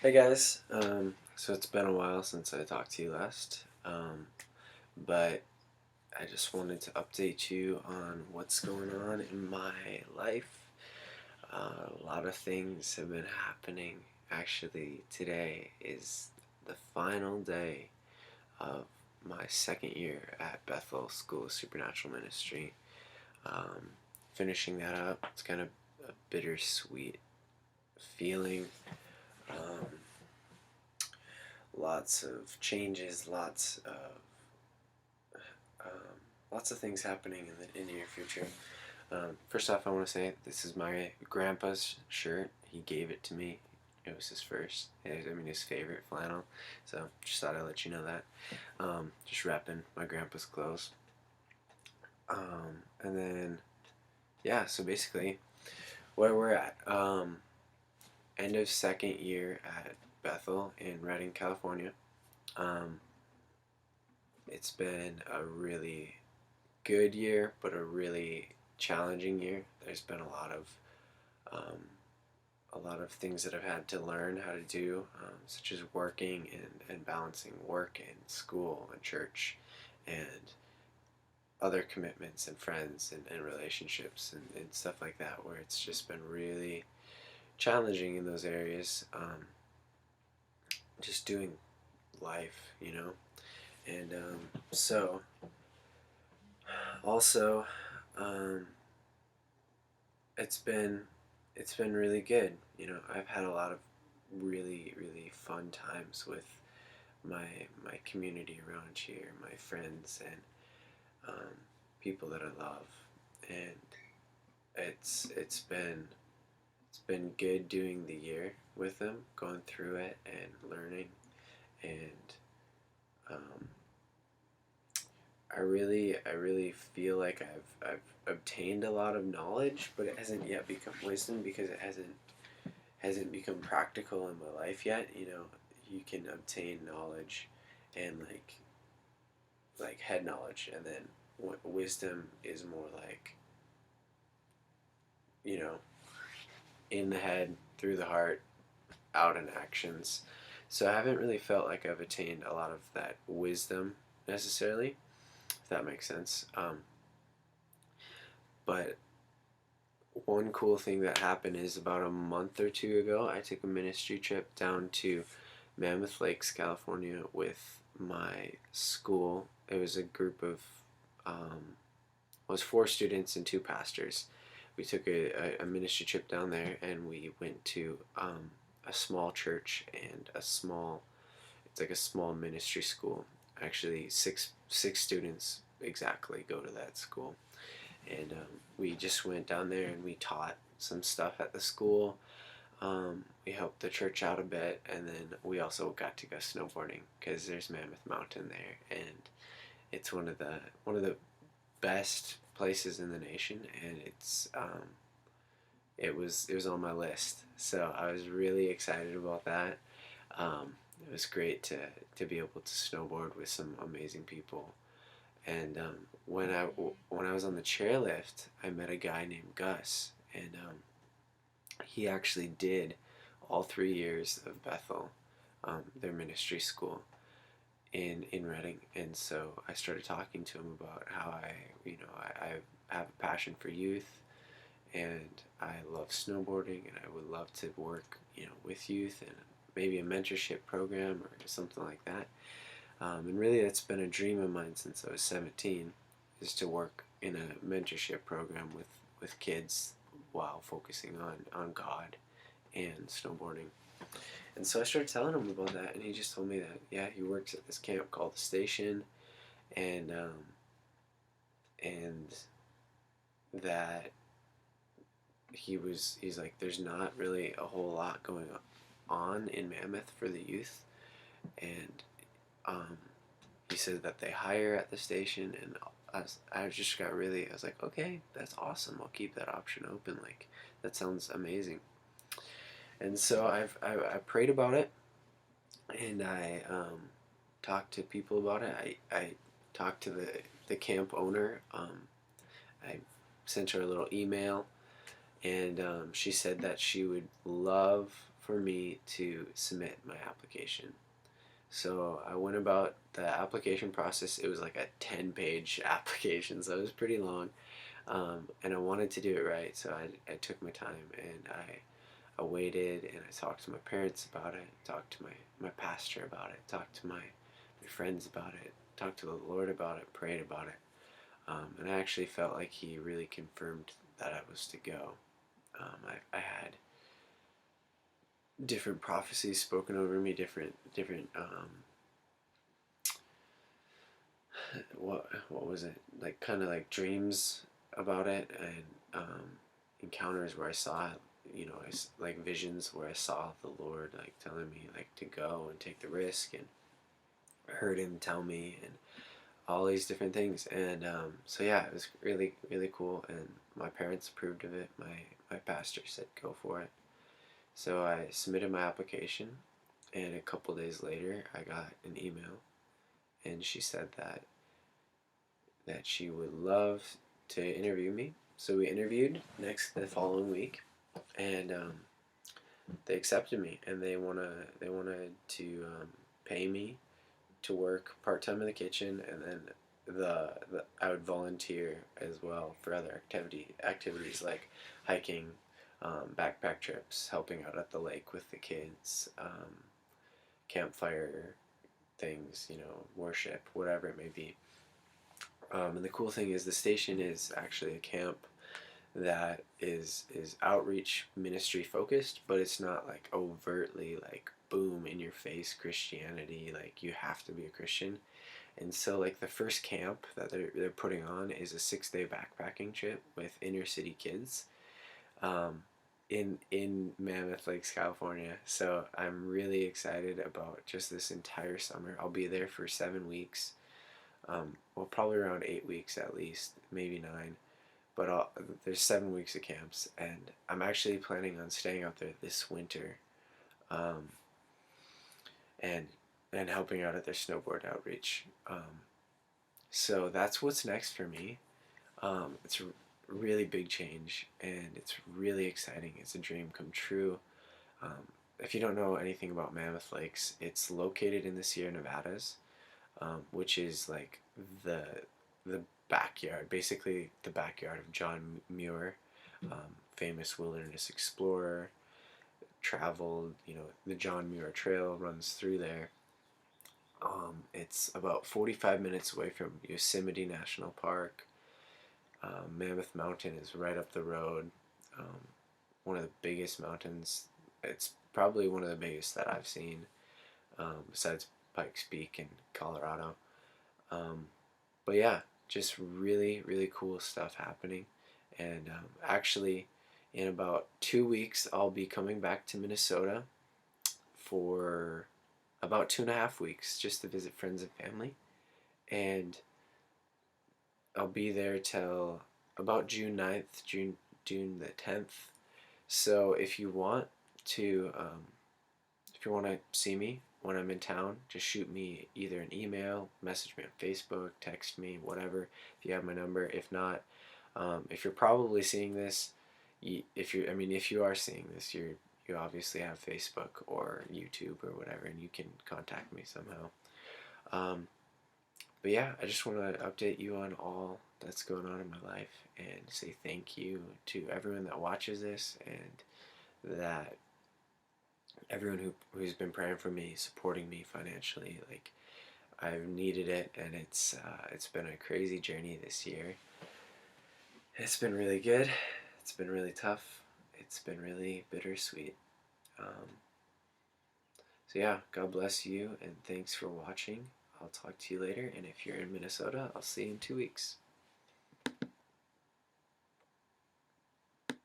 Hey guys, so it's been a while since I talked to you last, but I just wanted to update you on what's going on in my life. A lot of things have been happening. Actually, today is the final day of my second year at Bethel School of Supernatural Ministry. Um, Finishing that up, it's kind of a bittersweet feeling. Um, Lots of changes, lots of things happening in the near future. First off, I want to say this is my grandpa's shirt. He gave it to me. It was his first, his favorite flannel. So just thought I'd let you know that. Just wrapping my grandpa's clothes. And then, yeah, so basically, where we're at. End of second year at Bethel in Redding, California. Um, it's been a really good year, but a really challenging year. There's been um, a lot of things that I've had to learn how to do, such as working and balancing work and school and church and other commitments and friends and relationships and stuff like that, where it's just been really challenging in those areas. Just doing life. And so also, um, it's been it's been really good. I've had a lot of really fun times with my community around here, my friends and um, people that I love, and it's been good doing the year with them, going through it and learning, and um, I really feel like I've obtained a lot of knowledge, but it hasn't yet become wisdom because it hasn't become practical in my life yet. You can obtain knowledge and like head knowledge, and then wisdom is more like you know in the head, through the heart, out in actions. So I haven't really felt like I've attained a lot of that wisdom necessarily, if that makes sense. But one cool thing that happened is about a month or two ago, I took a ministry trip down to Mammoth Lakes, California, with my school. It was a group of, it was four students and two pastors. We took a ministry trip down there, and we went to a small church and it's like a small ministry school. Actually, six students exactly go to that school, and we just went down there and we taught some stuff at the school. We helped the church out a bit, and then we also got to go snowboarding because there's Mammoth Mountain there, and it's one of the best places in the nation, and it was on my list, so I was really excited about that. It was great to be able to snowboard with some amazing people. And when I was on the chairlift, I met a guy named Gus, and he actually did all 3 years of Bethel, their ministry school in Reading. And so I started talking to him about how I have a passion for youth, and I love snowboarding, and I would love to work with youth and maybe a mentorship program or something like that. And really, that's been a dream of mine since I was 17, is to work in a mentorship program with kids while focusing on God and snowboarding. And so I started telling him about that, and he just told me that, yeah, he works at this camp called the Station, and and that he's like, there's not really a whole lot going on in Mammoth for the youth, and um, he said that they hire at the station, and I was like, okay, that's awesome. I'll keep that option open. Like, that sounds amazing. And so I prayed about it, and I talked to people about it. I talked to the camp owner. I sent her a little email, and she said that she would love for me to submit my application. So I went about the application process. It was like a 10-page application, so it was pretty long. And I wanted to do it right, so I took my time, and I waited, and I talked to my parents about it, talked to my pastor about it, talked to my friends about it, talked to the Lord about it, prayed about it. And I actually felt like He really confirmed that I was to go. I had different prophecies spoken over me, different what was it, like kind of like dreams about it, and encounters where I saw it, like visions where I saw the Lord like telling me like to go and take the risk, and I heard Him tell me, and all these different things. And so yeah, it was really really cool, and my parents approved of it. My pastor said go for it. So I submitted my application, and a couple days later I got an email, and she said that she would love to interview me. So we interviewed the following week, and they accepted me, and they wanted to pay me to work part time in the kitchen, and then the I would volunteer as well for other activities like hiking, backpack trips, helping out at the lake with the kids, campfire things, worship, whatever it may be. And the cool thing is the station is actually a camp that is outreach ministry focused, but it's not like overtly like boom in your face Christianity, like you have to be a Christian. And so like the first camp that they're putting on is a 6-day backpacking trip with inner city kids, um, in Mammoth Lakes, California. So I'm really excited about just this entire summer. I'll be there for 7 weeks. Well, probably around 8 weeks at least, maybe 9. But there's 7 weeks of camps, and I'm actually planning on staying out there this winter, um, and helping out at their snowboard outreach. So that's what's next for me. It's a really big change, and it's really exciting. It's a dream come true. Um, if you don't know anything about Mammoth Lakes, it's located in the Sierra Nevadas, which is like the the backyard, basically the backyard of John Muir, famous wilderness explorer. Traveled, the John Muir Trail runs through there. It's about 45 minutes away from Yosemite National Park. Mammoth Mountain is right up the road. Um, One of the biggest mountains. It's probably one of the biggest that I've seen, besides Pikes Peak in Colorado. Um, but yeah, just really, really cool stuff happening. And actually, in about 2 weeks, I'll be coming back to Minnesota for about 2.5 weeks just to visit friends and family. And I'll be there till about June 9th, June the 10th. So if you want to see me when I'm in town, just shoot me either an email, message me on Facebook, text me, whatever, if you have my number. If not, if you're probably seeing this, if you are seeing this, you obviously have Facebook or YouTube or whatever, and you can contact me somehow. Um, but yeah, I just want to update you on all that's going on in my life, and say thank you to everyone that watches this, and that everyone who's been praying for me, supporting me financially. Like, I've needed it, and it's been a crazy journey this year. It's been really good. It's been really tough. It's been really bittersweet. Um, so yeah, God bless you, and thanks for watching. I'll talk to you later, and if you're in Minnesota, I'll see you in 2 weeks.